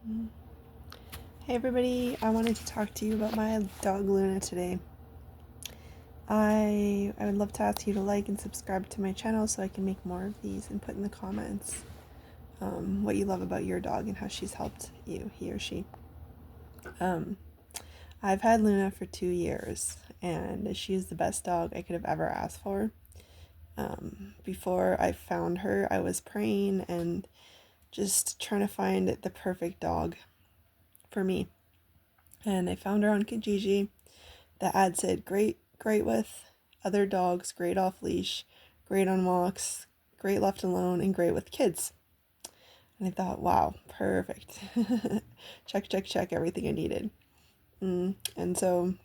Hey everybody, I wanted to talk to you about my dog Luna today. I would love to ask you to like and subscribe to my channel so I can make more of these, and put in the comments what you love about your dog and how she's helped you, he or she. Um, I've had Luna for 2 years and she is the best dog I could have ever asked for. Before I found her, I was praying and just trying to find the perfect dog for me. And I found her on Kijiji. The ad said great with other dogs, great off leash, great on walks, great left alone, and great with kids. And I thought, wow, perfect. check, everything I needed. And so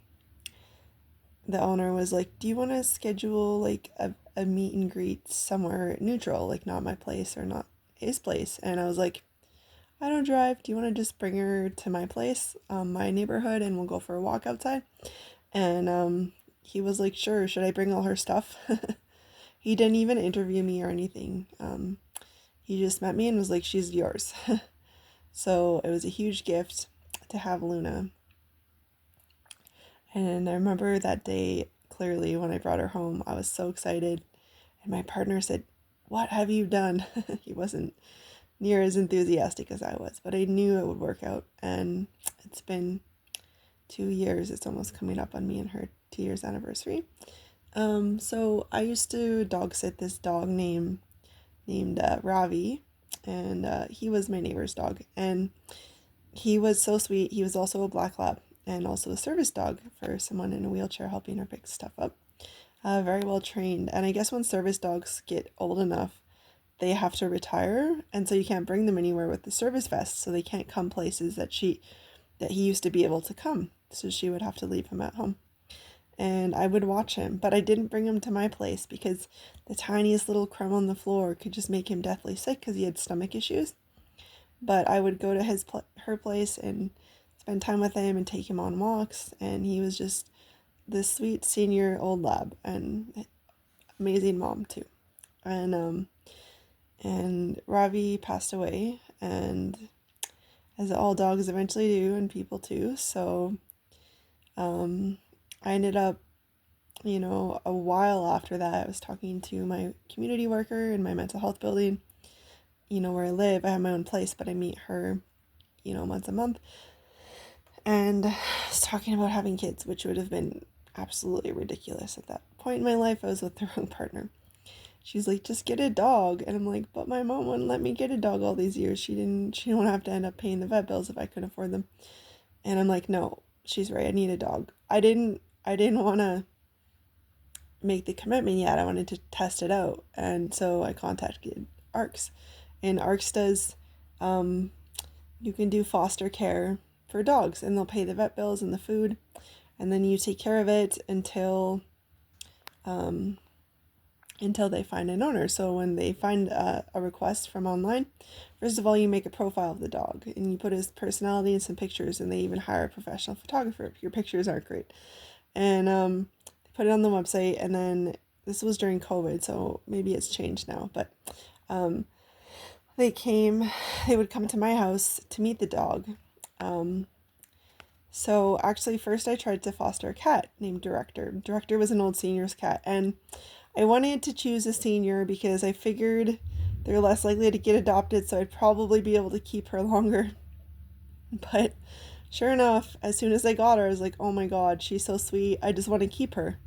the owner was like, do you want to schedule like a meet and greet somewhere neutral, like not my place or not his place? And I was like, I don't drive. Do you want to just bring her to my place, my neighborhood, and we'll go for a walk outside? And he was like, sure, should I bring all her stuff? He didn't even interview me or anything. He just met me and was like, she's yours. So it was a huge gift to have Luna. And I remember that day clearly when I brought her home. I was so excited. And my partner said, what have you done? He wasn't near as enthusiastic as I was, but I knew it would work out. And it's been 2 years. It's almost coming up on me and her 2 years anniversary. So I used to dog sit this dog named Ravi, and he was my neighbor's dog, and he was so sweet. He was also a black lab and also a service dog for someone in a wheelchair, helping her pick stuff up. Very well trained, and I guess when service dogs get old enough, they have to retire, and so you can't bring them anywhere with the service vest, so they can't come places that he used to be able to come. So she would have to leave him at home. And I would watch him, but I didn't bring him to my place because the tiniest little crumb on the floor could just make him deathly sick because he had stomach issues. But I would go to her place and spend time with him and take him on walks, and he was just this sweet senior old lab and amazing mom too. And Ravi passed away, and as all dogs eventually do, and people too. So I ended up, a while after that, I was talking to my community worker in my mental health building, where I live. I have my own place, but I meet her, once a month. And I was talking about having kids, which would have been absolutely ridiculous at that point in my life. I was with the wrong partner. She's like, just get a dog. And I'm like, but my mom wouldn't let me get a dog all these years. She didn't want to have to end up paying the vet bills if I couldn't afford them. And I'm like, no, she's right. I need a dog. I didn't want to make the commitment yet. I wanted to test it out. And so I contacted ARCS. And ARCS does, you can do foster care for dogs, and they'll pay the vet bills and the food. And then you take care of it until they find an owner. So when they find a request from online, first of all, you make a profile of the dog and you put his personality and some pictures, and they even hire a professional photographer if your pictures aren't great. And they put it on the website, and then this was during COVID, so maybe it's changed now, but they would come to my house to meet the dog. So actually first I tried to foster a cat named Director. Director was an old senior's cat, and I wanted to choose a senior because I figured they're less likely to get adopted, so I'd probably be able to keep her longer. But sure enough, as soon as I got her, I was like, oh my god, she's so sweet. I just want to keep her.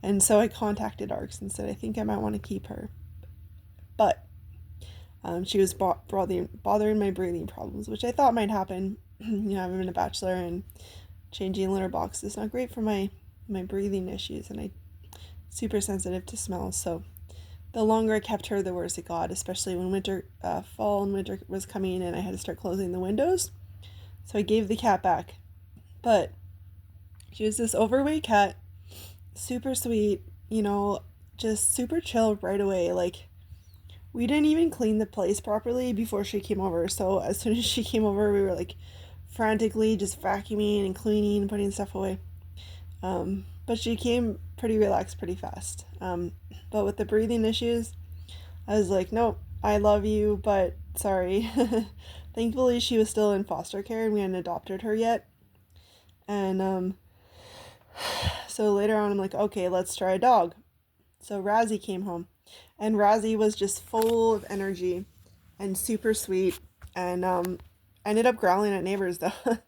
And so I contacted ARCS and said, I think I might want to keep her. But she was bothering my breathing problems, which I thought might happen. I've been a bachelor, and changing litter box is not great for my breathing issues, and I'm super sensitive to smells. So the longer I kept her, the worse it got, especially when fall and winter was coming, and I had to start closing the windows. So I gave the cat back. But she was this overweight cat, super sweet, just super chill right away. Like, we didn't even clean the place properly before she came over. So as soon as she came over, we were like frantically just vacuuming and cleaning and putting stuff away. But she came pretty relaxed pretty fast. But with the breathing issues, I was like, nope, I love you, but sorry. thankfully she was still in foster care and we hadn't adopted her yet. And so later on I'm like, okay, let's try a dog. So Razzie came home, and Razzie was just full of energy and super sweet, and I ended up growling at neighbors though.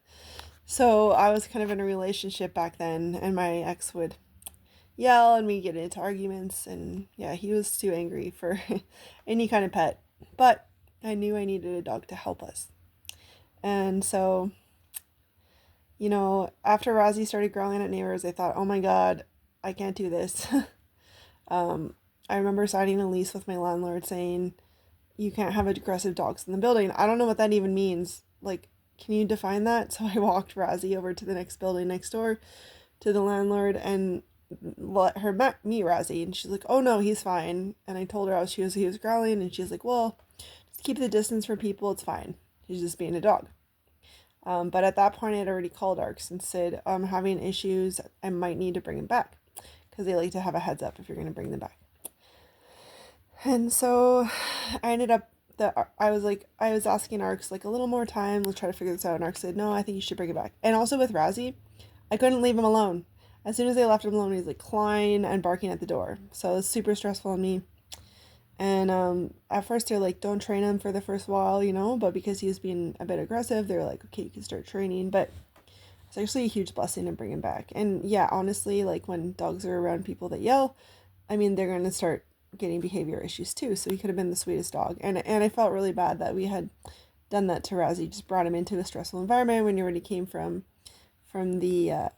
So I was kind of in a relationship back then, and my ex would yell and we get into arguments, and yeah, he was too angry for any kind of pet. But I knew I needed a dog to help us. And so, after Razzie started growling at neighbors, I thought, oh my God, I can't do this. I remember signing a lease with my landlord saying, you can't have aggressive dogs in the building. I don't know what that even means. Like, can you define that? So I walked Razzie over to the next building next door to the landlord and let her meet Razzie. And she's like, oh no, he's fine. And I told her he was growling, and she's like, well, just keep the distance from people. It's fine. He's just being a dog. But at that point, I had already called ARCS and said, I'm having issues. I might need to bring him back, because they like to have a heads up if you're going to bring them back. And so I ended up I was asking ARCS like a little more time. Let's try to figure this out. And ARCS said, no, I think you should bring it back. And also with Razzie, I couldn't leave him alone. As soon as I left him alone, he was like clawing and barking at the door. So it was super stressful on me. And at first they're like, don't train him for the first while, but because he was being a bit aggressive, they're like, okay, you can start training. But it's actually a huge blessing to bring him back. And yeah, honestly, like when dogs are around people that yell, I mean, they're going to start getting behavior issues too. So he could have been the sweetest dog. And I felt really bad that we had done that to Razzie, just brought him into a stressful environment when he already came from the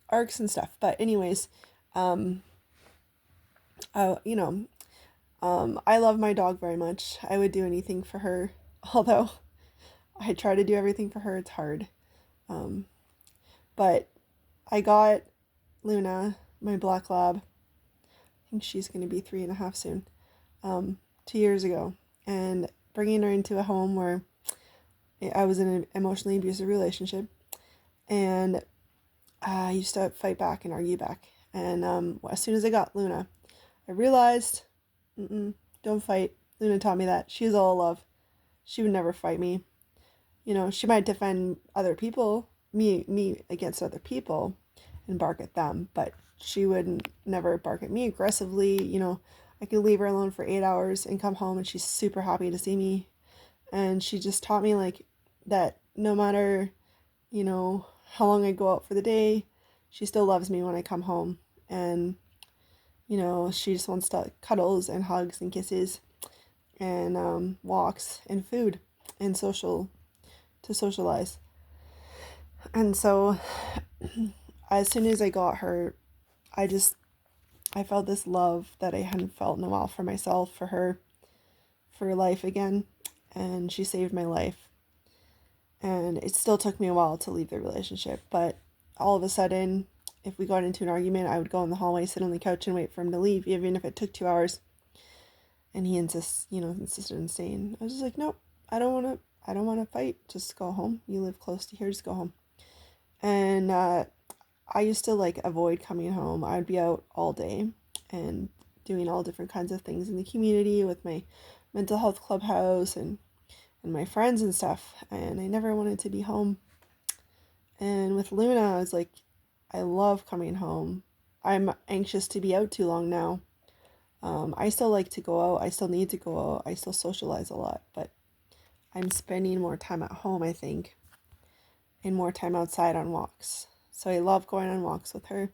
ARCS and stuff. But anyways, I love my dog very much. I would do anything for her, although I try to do everything for her. It's hard. But I got Luna, my black lab. I think she's going to be 3.5 soon. 2 years ago, and bringing her into a home where I was in an emotionally abusive relationship, and I used to fight back and argue back. And as soon as I got Luna, I realized, don't fight. Luna taught me that. She's all love. She would never fight me. She might defend other people, me against other people, and bark at them, but she would never bark at me aggressively. I could leave her alone for 8 hours and come home, and she's super happy to see me. And she just taught me like that no matter, how long I go out for the day, she still loves me when I come home. And, she just wants to cuddles and hugs and kisses and walks and food and to socialize. And so as soon as I got her, I felt this love that I hadn't felt in a while for myself, for her, for life again. And she saved my life. And it still took me a while to leave the relationship, but all of a sudden, if we got into an argument, I would go in the hallway, sit on the couch, and wait for him to leave, even if it took 2 hours. And he insisted on staying. I was just like, nope, I don't want to fight. Just go home. You live close to here. Just go home. And I used to like avoid coming home. I would be out all day and doing all different kinds of things in the community with my mental health clubhouse and my friends and stuff. And I never wanted to be home. And with Luna, I was like, I love coming home. I'm anxious to be out too long now. I still like to go out. I still need to go out. I still socialize a lot, but I'm spending more time at home, I think, and more time outside on walks. So I love going on walks with her.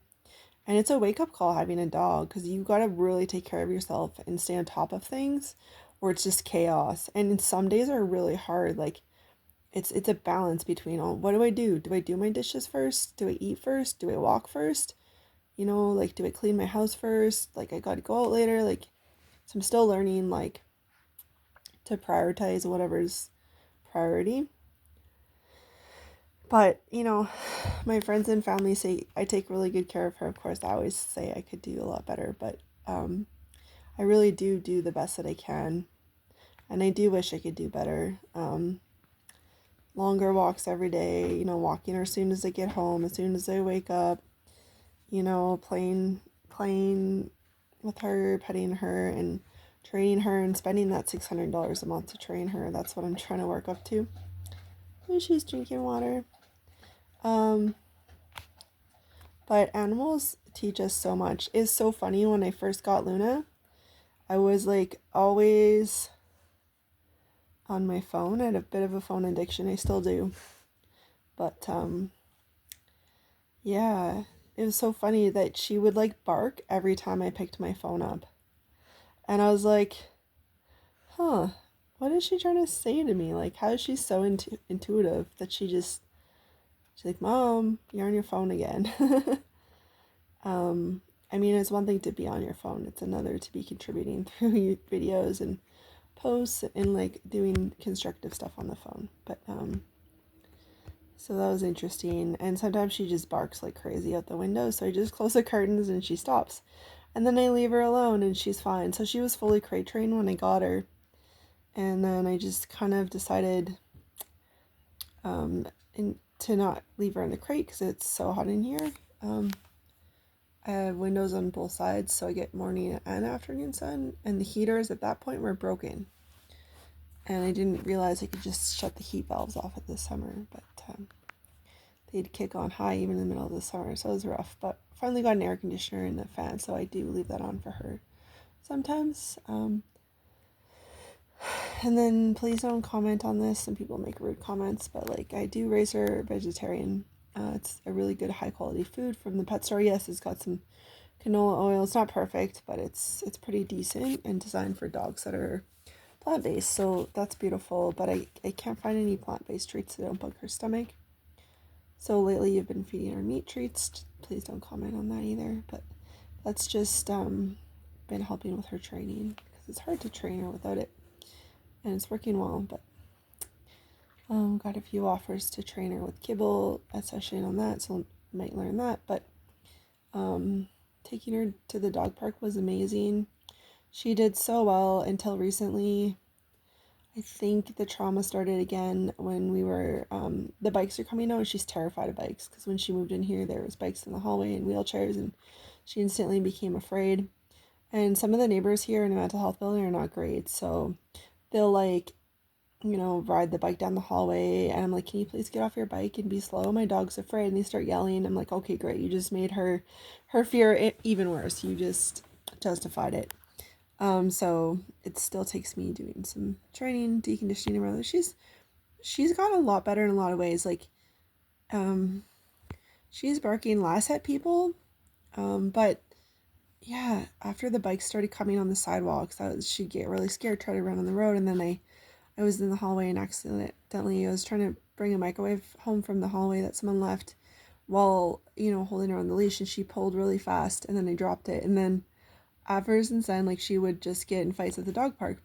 And it's a wake-up call having a dog, because you got to really take care of yourself and stay on top of things, or it's just chaos. And some days are really hard. Like, it's a balance between, what do? Do I do my dishes first? Do I eat first? Do I walk first? Like, do I clean my house first? Like, I got to go out later. Like, so I'm still learning, like, to prioritize whatever's priority. But, my friends and family say I take really good care of her. Of course, I always say I could do a lot better, but I really do the best that I can. And I do wish I could do better. Longer walks every day, walking her as soon as I get home, as soon as I wake up, playing with her, petting her, and training her and spending that $600 a month to train her. That's what I'm trying to work up to. And she's drinking water. But animals teach us so much. It's so funny, when I first got Luna, I was like always on my phone. I had a bit of a phone addiction. I still do. But yeah, it was so funny that she would like bark every time I picked my phone up. And I was like, huh, what is she trying to say to me? Like, how is she so intuitive that she's like, Mom, you're on your phone again. I mean, it's one thing to be on your phone. It's another to be contributing through videos and posts and like doing constructive stuff on the phone. But so that was interesting. And sometimes she just barks like crazy out the window, so I just close the curtains and she stops. And then I leave her alone and she's fine. So she was fully crate trained when I got her. And then I just kind of decided to not leave her in the crate because it's so hot in here. I have windows on both sides, so I get morning and afternoon sun, and the heaters at that point were broken. And I didn't realize I could just shut the heat valves off at this summer, but they'd kick on high even in the middle of the summer, so it was rough. But finally got an air conditioner and a fan, so I do leave that on for her sometimes. And then please don't comment on this. Some people make rude comments, but like, I do raise her vegetarian. It's a really good high quality food from the pet store. Yes, it's got some canola oil. It's not perfect, but it's pretty decent and designed for dogs that are plant-based, so that's beautiful. But I can't find any plant-based treats that don't bug her stomach. So lately you've been feeding her meat treats. Please don't comment on that either. But that's just been helping with her training, because it's hard to train her without it. And it's working well, but got a few offers to train her with kibble, especially on that, so might learn that. But taking her to the dog park was amazing. She did so well until recently. I think the trauma started again when we were, the bikes are coming out, and she's terrified of bikes, because when she moved in here, there was bikes in the hallway and wheelchairs, and she instantly became afraid. And some of the neighbors here in a mental health building are not great, so they'll like, ride the bike down the hallway, and I'm like, can you please get off your bike and be slow? My dog's afraid. And they start yelling. I'm like, okay, great. You just made her fear even worse. You just justified it. So it still takes me doing some training, deconditioning around. She's gotten a lot better in a lot of ways. Like, she's barking less at people. But yeah, after the bikes started coming on the sidewalks, she'd get really scared, try to run on the road, and then I was in the hallway and accidentally I was trying to bring a microwave home from the hallway that someone left while, holding her on the leash, and she pulled really fast, and then I dropped it. And then ever since then, like, she would just get in fights at the dog park.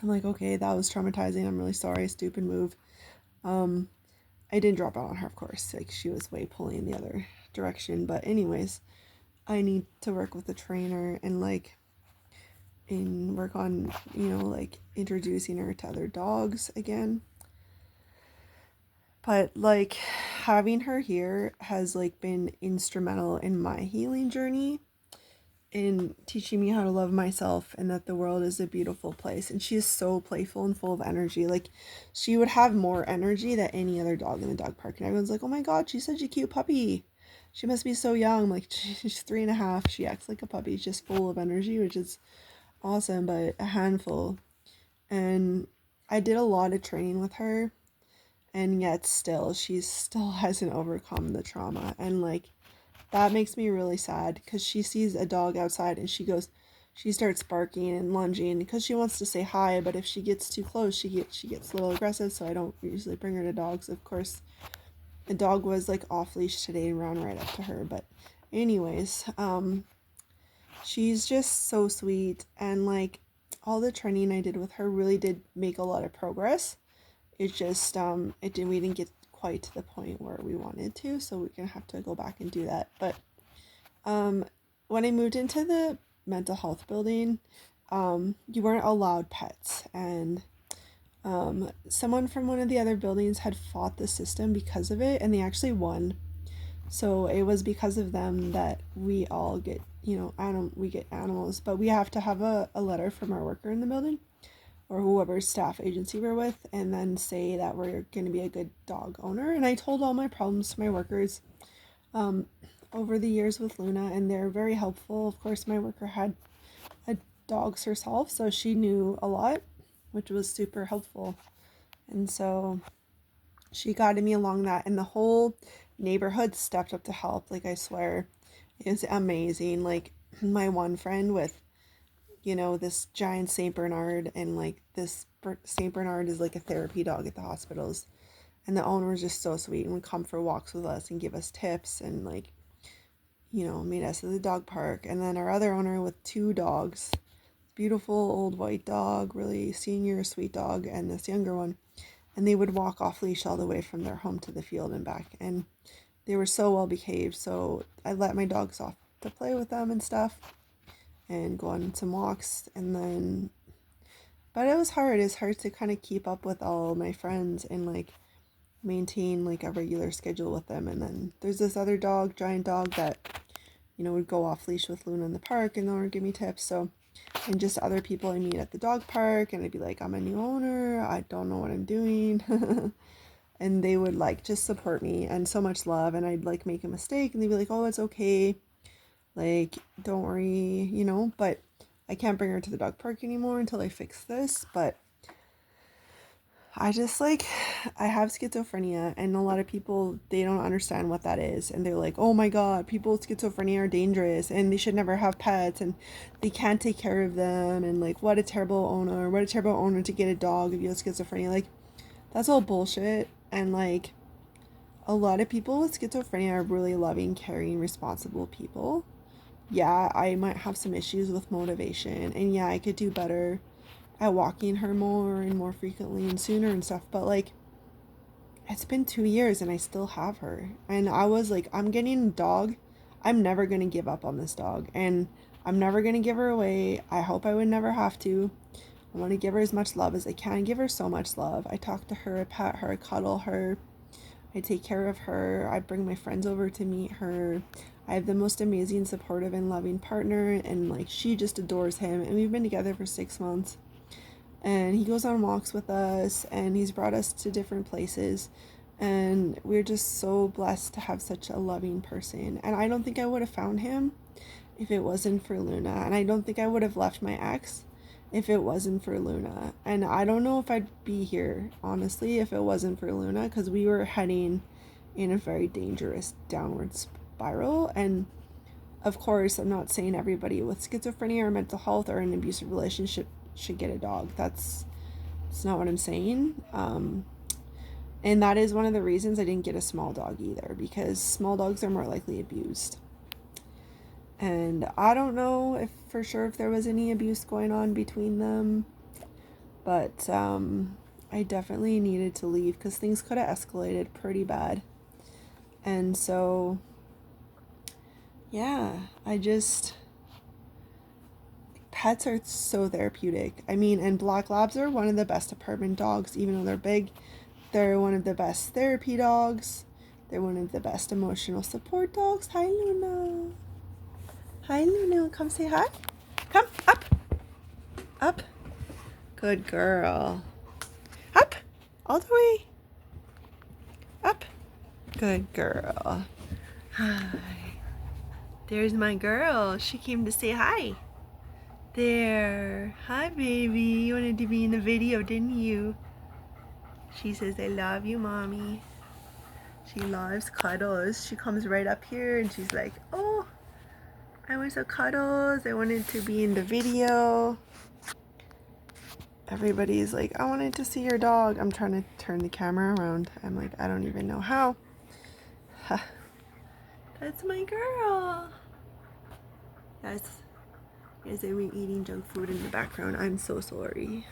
I'm like, okay, that was traumatizing. I'm really sorry. Stupid move. I didn't drop out on her, of course. Like, she was way pulling in the other direction. But anyways, I need to work with the trainer and work on, like, introducing her to other dogs again. But like, having her here has like been instrumental in my healing journey, in teaching me how to love myself and that the world is a beautiful place. And she is so playful and full of energy. Like, she would have more energy than any other dog in the dog park, and everyone's like, oh my god, she's such a cute puppy, she must be so young. Like, she's 3.5. She acts like a puppy. She's just full of energy, which is awesome, but a handful. And I did a lot of training with her, and yet she still hasn't overcome the trauma. And like, that makes me really sad, because she sees a dog outside and she starts barking and lunging because she wants to say hi, but if she gets too close, she gets a little aggressive. So I don't usually bring her to dogs. Of course, the dog was like off leash today and ran right up to her. But anyways, she's just so sweet, and like, all the training I did with her really did make a lot of progress. It just we didn't get quite to the point where we wanted to, so we're gonna have to go back and do that. But when I moved into the mental health building, you weren't allowed pets, and someone from one of the other buildings had fought the system because of it, and they actually won. So it was because of them that we all get, you know, we get animals, but we have to have a letter from our worker in the building or whoever staff agency we're with, and then say that we're going to be a good dog owner. And I told all my problems to my workers um, over the years with Luna, and they're very helpful. Of course, my worker had a dogs herself, so she knew a lot, which was super helpful. And so she guided me along that, and the whole neighborhood stepped up to help. Like, I swear, it's amazing. Like, my one friend with, you know, this giant Saint Bernard, and like this Saint Bernard is like a therapy dog at the hospitals, and the owner was just so sweet and would come for walks with us and give us tips, and like, you know, meet us at the dog park. And then our other owner with two dogs, beautiful old white dog, really senior sweet dog, and this younger one, and they would walk off leash all the way from their home to the field and back, and they were so well behaved. So I let my dogs off to play with them and stuff and go on some walks. And then, but it was hard. It's hard to kind of keep up with all my friends and like maintain like a regular schedule with them. And then there's this other dog, giant dog, that, you know, would go off leash with Luna in the park and they would give me tips. So, and just other people I meet at the dog park, and I'd be like, I'm a new owner, I don't know what I'm doing. And they would like just support me and so much love. And I'd like make a mistake and they'd be like, oh, it's okay, like, don't worry, you know. But I can't bring her to the dog park anymore until I fix this. But I just like, I have schizophrenia, and a lot of people, they don't understand what that is, and they're like, oh my god, people with schizophrenia are dangerous and they should never have pets and they can't take care of them, and like, what a terrible owner to get a dog if you have schizophrenia. Like, that's all bullshit. And like, a lot of people with schizophrenia are really loving, caring, responsible people. Yeah, I might have some issues with motivation, and yeah, I could do better at walking her more and more frequently and sooner and stuff. But like, it's been 2 years and I still have her. And I was like, I'm getting a dog. I'm never going to give up on this dog. And I'm never going to give her away. I hope I would never have to. I want to give her as much love as I can. Give her so much love. I talk to her, I pat her, I cuddle her. I take care of her. I bring my friends over to meet her. I have the most amazing, supportive, and loving partner. And like, she just adores him. And we've been together for 6 months. And he goes on walks with us, and he's brought us to different places, and we're just so blessed to have such a loving person. And I don't think I would have found him if it wasn't for Luna, and I don't think I would have left my ex if it wasn't for Luna. And I don't know if I'd be here, honestly, if it wasn't for Luna, because we were heading in a very dangerous downward spiral. And of course, I'm not saying everybody with schizophrenia or mental health or an abusive relationship should get a dog. That's not what I'm saying. And that is one of the reasons I didn't get a small dog either, because small dogs are more likely abused. And I don't know if for sure if there was any abuse going on between them, but I definitely needed to leave because things could have escalated pretty bad. And so, yeah, pets are so therapeutic. I mean, and black labs are one of the best apartment dogs, even though they're big. They're one of the best therapy dogs. They're one of the best emotional support dogs. Hi, Luna. Hi, Luna. Come say hi. Come, up. Up. Good girl. Up. All the way. Up. Good girl. Hi. There's my girl. She came to say hi. There. Hi, baby. You wanted to be in the video, didn't you? She says, I love you, mommy. She loves cuddles. She comes right up here and she's like, oh, I want some cuddles. I wanted to be in the video. Everybody's like, I wanted to see your dog. I'm trying to turn the camera around. I'm like, I don't even know how. That's my girl. Yes. Yes, I'm eating junk food in the background. I'm so sorry.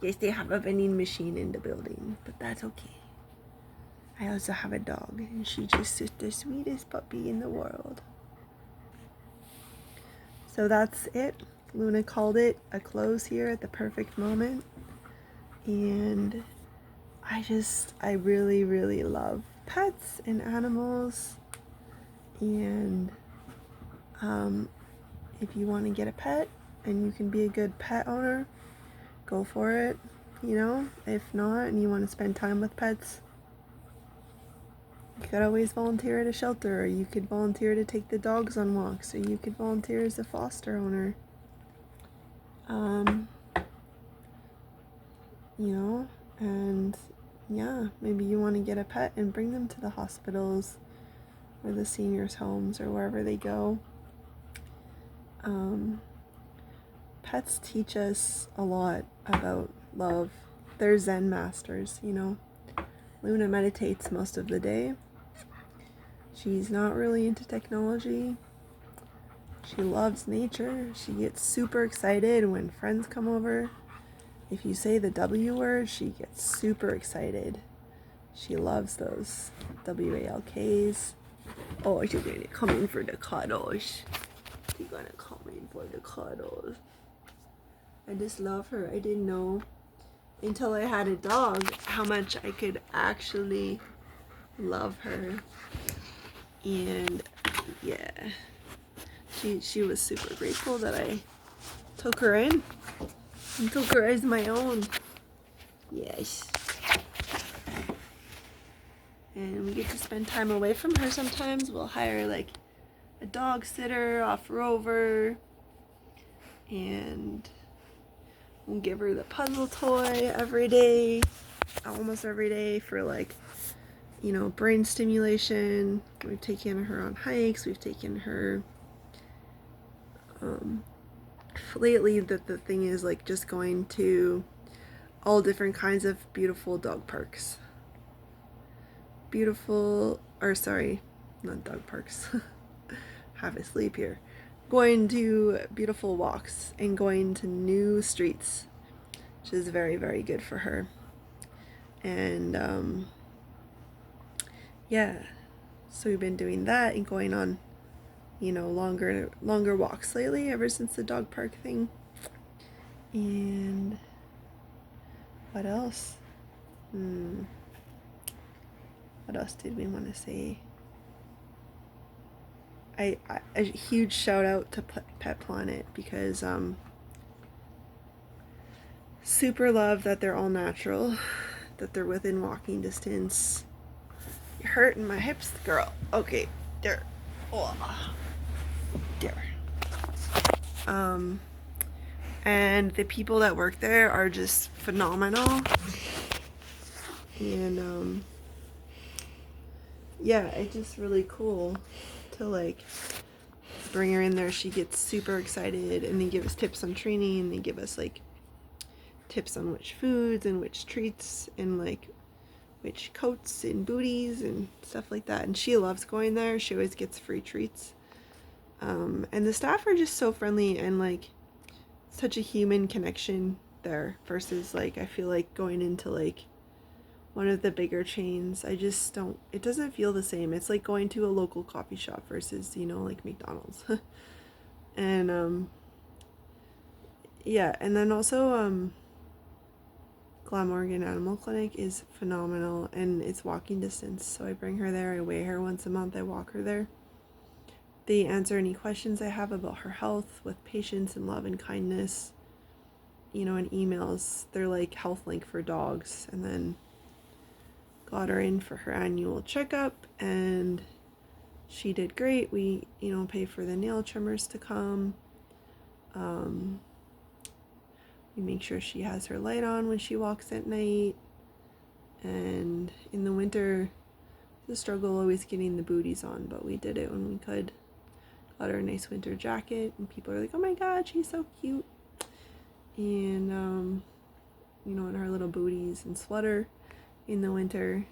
Yes, they have a vending machine in the building, but that's okay. I also have a dog, and she just is the sweetest puppy in the world. So that's it. Luna called it a close here at the perfect moment. And I really, really love pets and animals. And if you want to get a pet and you can be a good pet owner, go for it. You know, if not, and you want to spend time with pets, you could always volunteer at a shelter, or you could volunteer to take the dogs on walks, or you could volunteer as a foster owner. You know, and yeah, maybe you want to get a pet and bring them to the hospitals or the seniors' homes or wherever they go. Pets teach us a lot about love. They're Zen masters, you know. Luna meditates most of the day. She's not really into technology. She loves nature. She gets super excited when friends come over. If you say the W word, she gets super excited. She loves those WALKs. Oh, she's gonna come in for the cuddles. She's gonna come in for the cuddles. I just love her. I didn't know until I had a dog how much I could actually love her. And yeah, she was super grateful that I took her in and took her as my own. Yes. And we get to spend time away from her sometimes. We'll hire like a dog sitter off Rover, and we'll give her the puzzle toy every day, almost every day, for like, you know, brain stimulation. We've taken her on hikes. We've taken her lately. The thing is like just going to all different kinds of beautiful dog parks. Not dog parks. Have a sleep here. Going to beautiful walks and going to new streets, which is very, very good for her. And yeah, so we've been doing that and going on, you know, longer walks lately, ever since the dog park thing. And what else? What else did we want to say? A huge shout out to Pet Planet, because super love that they're all natural, that they're within walking distance. You're hurting my hips, girl. Okay, there. Oh, there. And the people that work there are just phenomenal. And yeah, it's just really cool to like bring her in there. She gets super excited, and they give us tips on training, and they give us like tips on which foods and which treats and like which coats and booties and stuff like that. And she loves going there. She always gets free treats. And the staff are just so friendly, and like such a human connection there, versus like I feel like going into like one of the bigger chains, I just don't, it doesn't feel the same. It's like going to a local coffee shop versus, you know, like McDonald's. And yeah, and then also Glamorgan Animal Clinic is phenomenal, and it's walking distance, so I bring her there. I weigh her once a month. I walk her there. They answer any questions I have about her health with patience and love and kindness, you know, in emails. They're like Health Link for dogs. And then got her in for her annual checkup, and she did great. We, you know, pay for the nail trimmers to come. We make sure she has her light on when she walks at night. And in the winter, the struggle always getting the booties on, but we did it when we could. Got her a nice winter jacket, and people are like, oh my god, she's so cute. And you know, in her little booties and sweater in the winter.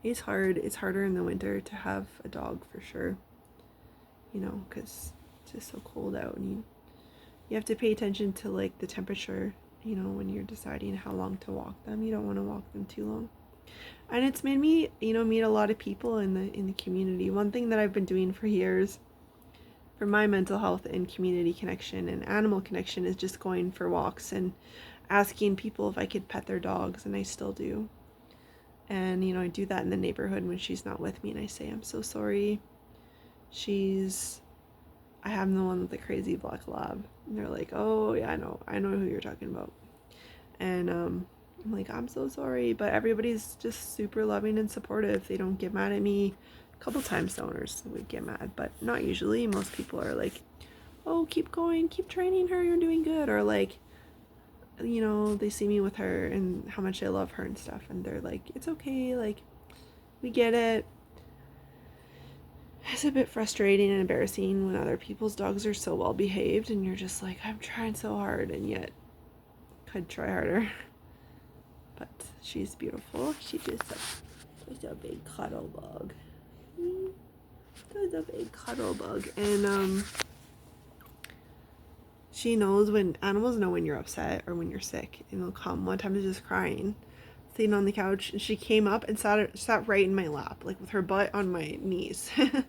It's harder in the winter to have a dog, for sure, you know, because it's just so cold out, and you have to pay attention to like the temperature, you know, when you're deciding how long to walk them. You don't want to walk them too long. And it's made me, you know, meet a lot of people in the community. One thing that I've been doing for years for my mental health and community connection and animal connection is just going for walks and asking people if I could pet their dogs, and I still do. And, you know, I do that in the neighborhood when she's not with me, and I say, I'm so sorry. I have the one with the crazy black lab. And they're like, oh, yeah, I know who you're talking about. And I'm like, I'm so sorry. But everybody's just super loving and supportive. They don't get mad at me. A couple times the owners would get mad, but not usually. Most people are like, oh, keep going, keep training her, you're doing good. Or like, you know, they see me with her and how much I love her and stuff, and they're like, it's okay, like, we get it. It's a bit frustrating and embarrassing when other people's dogs are so well behaved and you're just like, I'm trying so hard and yet could try harder. But she's beautiful. She's a big cuddle bug. She's a big cuddle bug. And she knows when animals know when you're upset or when you're sick, and they'll come. One time I was just crying, sitting on the couch, and she came up and sat right in my lap, like with her butt on my knees. And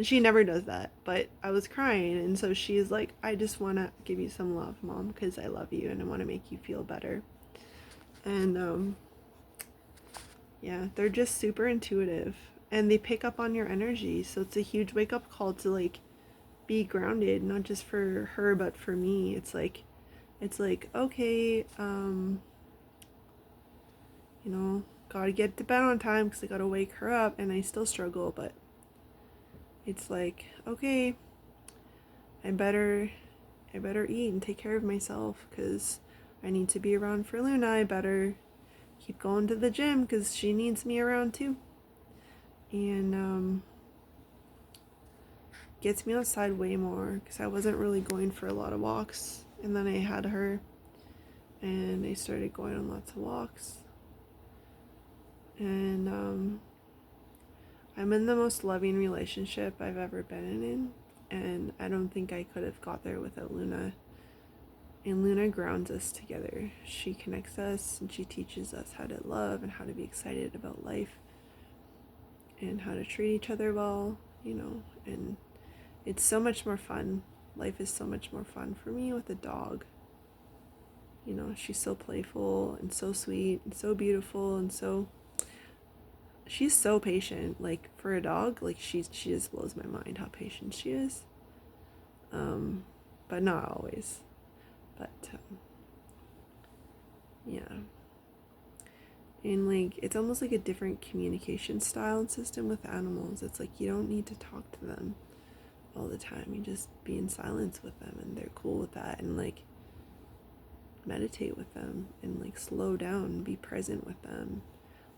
she never does that, but I was crying, and so she's like, I just want to give you some love, Mom, because I love you and I want to make you feel better. And yeah, they're just super intuitive, and they pick up on your energy, so it's a huge wake up call to like be grounded, not just for her but for me. It's like okay, you know, gotta get to bed on time because I gotta wake her up, and I still struggle, but it's like, okay, I better eat and take care of myself because I need to be around for Luna. I better keep going to the gym because she needs me around too. And gets me outside way more because I wasn't really going for a lot of walks, and then I had her and I started going on lots of walks. And I'm in the most loving relationship I've ever been in, and I don't think I could have got there without Luna. And Luna grounds us together. She connects us and she teaches us how to love and how to be excited about life and how to treat each other well, you know, and it's so much more fun. Life is so much more fun for me with a dog. You know, she's so playful and so sweet and so beautiful and she's so patient. Like for a dog, like she just blows my mind how patient she is. But not always. But yeah. And like it's almost like a different communication style and system with animals. It's like you don't need to talk to them all the time. You just be in silence with them and they're cool with that, and like meditate with them and like slow down and be present with them.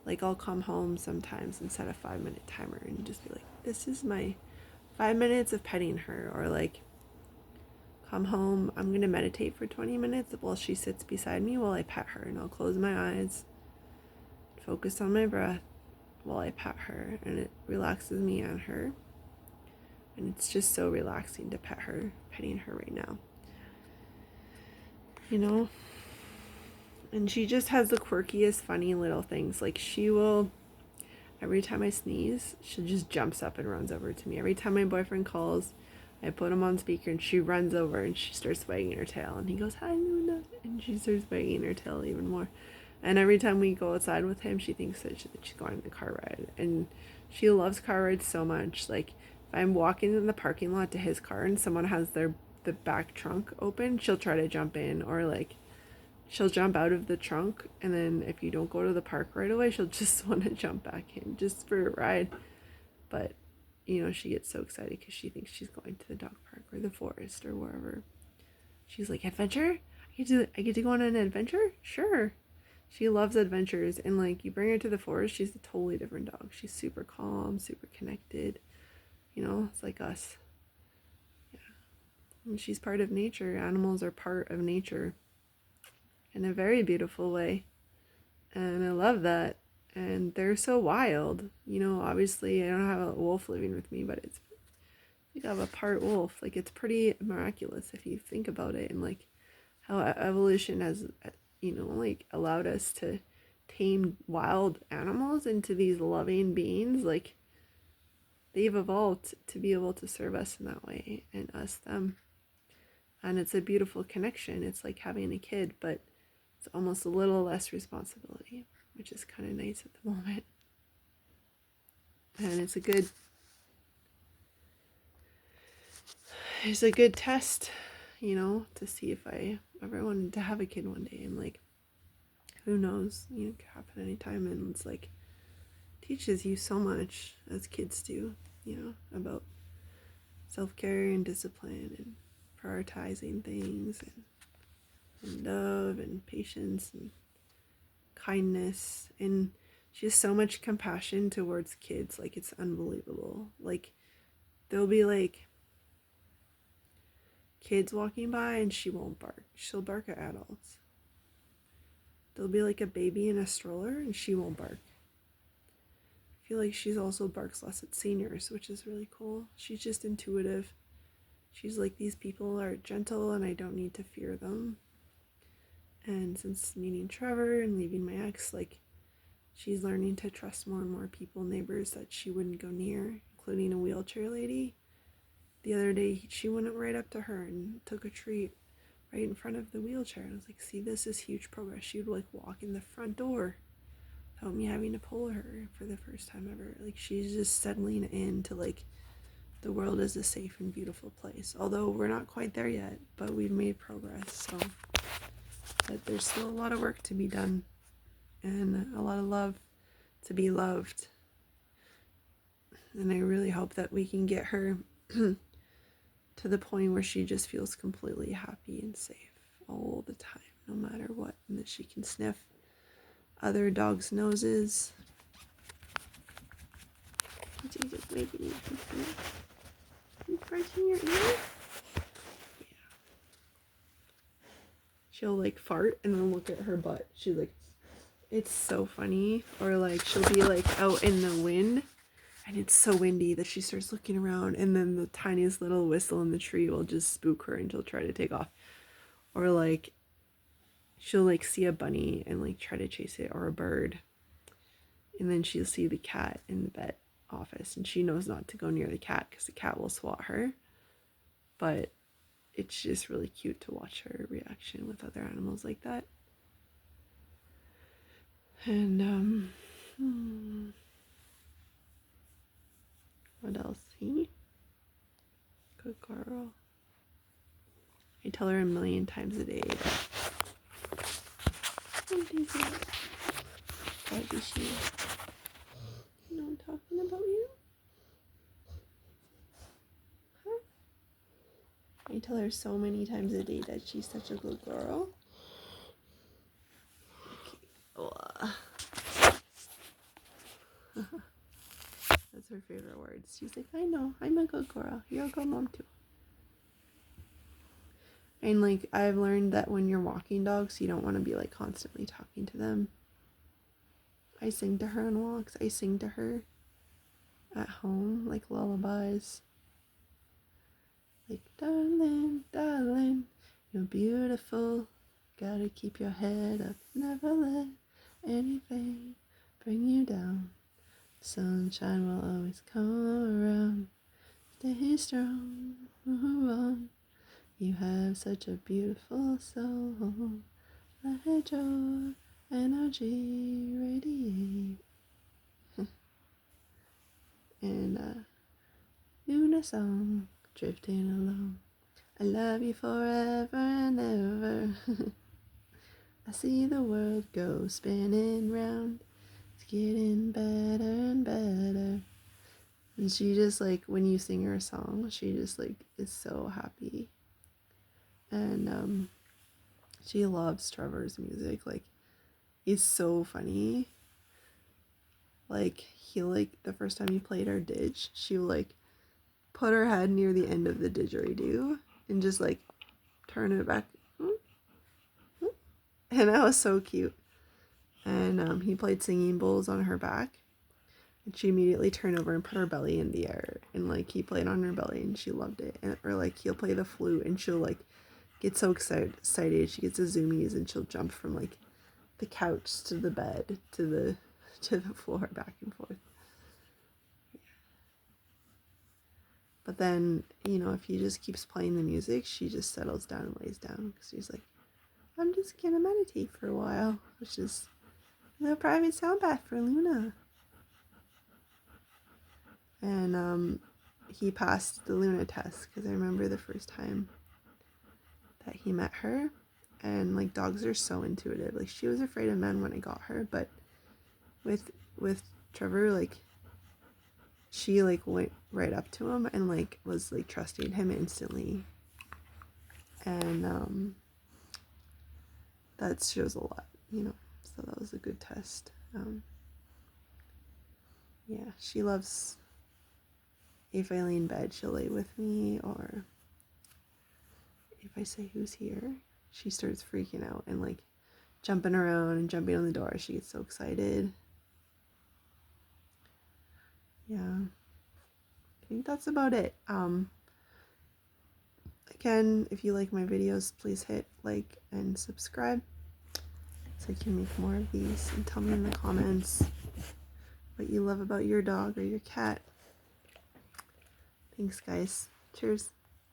Like I'll come home sometimes and set a 5-minute timer and just be like, this is my 5 minutes of petting her. Or like come home, I'm gonna meditate for 20 minutes while she sits beside me while I pet her, and I'll close my eyes, focus on my breath while I pet her, and it relaxes me and her. And it's just so relaxing to petting her right now. You know? And she just has the quirkiest, funny little things. Like she will, every time I sneeze, she just jumps up and runs over to me. Every time my boyfriend calls, I put him on speaker and she runs over and she starts wagging her tail. And he goes, hi, Luna. And she starts wagging her tail even more. And every time we go outside with him, she thinks that she's going on a car ride. And she loves car rides so much. Like if I'm walking in the parking lot to his car and someone has the back trunk open, she'll try to jump in, or like she'll jump out of the trunk, and then if you don't go to the park right away, she'll just want to jump back in just for a ride. But you know, she gets so excited because she thinks she's going to the dog park or the forest or wherever. She's like, adventure? I get to go on an adventure? Sure. She loves adventures, and like you bring her to the forest, she's a totally different dog. She's super calm, super connected. You know, it's like us. Yeah. And she's part of nature. Animals are part of nature in a very beautiful way. And I love that. And they're so wild. You know, obviously I don't have a wolf living with me, but it's like I have a part wolf. Like it's pretty miraculous if you think about it, and like how evolution has, you know, like allowed us to tame wild animals into these loving beings. Like they've evolved to be able to serve us in that way, and us them. And it's a beautiful connection. It's like having a kid, but it's almost a little less responsibility. which is kind of nice at the moment. And it's a good test, you know, to see if I ever wanted to have a kid one day. And like, who knows, you know, it could happen anytime. And it's like, teaches you so much, as kids do, you know, about self-care and discipline and prioritizing things and love and patience and kindness. And she has so much compassion towards kids. Like, it's unbelievable. Like, there'll be like kids walking by and she won't bark. She'll bark at adults. There'll be like a baby in a stroller and she won't bark. I feel like she's also barks less at seniors, which is really cool. She's just intuitive. She's like, these people are gentle and I don't need to fear them. And since meeting Trevor and leaving my ex, like, she's learning to trust more and more people, neighbors that she wouldn't go near, including a wheelchair lady. The other day, she went right up to her and took a treat right in front of the wheelchair. I was like, see, this is huge progress. She would like walk in the front door without me having to pull her for the first time ever. Like, she's just settling into like, the world is a safe and beautiful place. Although we're not quite there yet, but we've made progress. So, but there's still a lot of work to be done and a lot of love to be loved. And I really hope that we can get her to the point where she just feels completely happy and safe all the time, no matter what, and that she can sniff other dogs' noses. Did you just making you confused? You scratching your ear? Yeah. She'll like fart and then look at her butt. She's like, it's so funny. Or like, she'll be like out in the wind and it's so windy that she starts looking around, and then the tiniest little whistle in the tree will just spook her and she'll try to take off. Or like, she'll like see a bunny and like try to chase it, or a bird, and then she'll see the cat in the vet office and she knows not to go near the cat because the cat will swat her. But it's just really cute to watch her reaction with other animals like that. And what else? He? Good girl. I tell her a million times a day that why is she? You know I'm talking about you? Huh? I tell her so many times a day that she's such a good girl. Okay. That's her favorite words. She's like, I know, I'm a good girl. You're a good mom too. And like, I've learned that when you're walking dogs, you don't want to be like constantly talking to them. I sing to her on walks. I sing to her at home, like lullabies. Like, darling, darling, you're beautiful. Gotta keep your head up. Never let anything bring you down. Sunshine will always come around. Stay strong, move on. You have such a beautiful soul. Let your energy radiate. And unison, drifting along. I love you forever and ever. I see the world go spinning round. It's getting better and better. And she just like, when you sing her a song, she just like is so happy. And she loves Trevor's music. Like, he's so funny. Like, he like, the first time he played our didge, she would like put her head near the end of the didgeridoo and just like turn it back. And that was so cute. And he played singing bowls on her back, and she immediately turned over and put her belly in the air, and like he played on her belly and she loved it. And or like he'll play the flute and she'll like get so excited, she gets the zoomies and she'll jump from like the couch to the bed to the floor, back and forth. But then, you know, if he just keeps playing the music, she just settles down and lays down because she's like, I'm just gonna meditate for a while, which is The private sound bath for Luna. And he passed the Luna test because I remember the first time that he met her, and like dogs are so intuitive. Like she was afraid of men when I got her, but with Trevor, like she like went right up to him and like was like trusting him instantly, and that shows a lot, you know. So that was a good test. Yeah, she loves, if I lay in bed, she'll lay with me, or if I say who's here, she starts freaking out and like jumping around and jumping on the door. She gets so excited. Yeah, I think that's about it. Again, if you like my videos, please hit like and subscribe so I can make more of these, and tell me in the comments what you love about your dog or your cat. Thanks, guys. Cheers.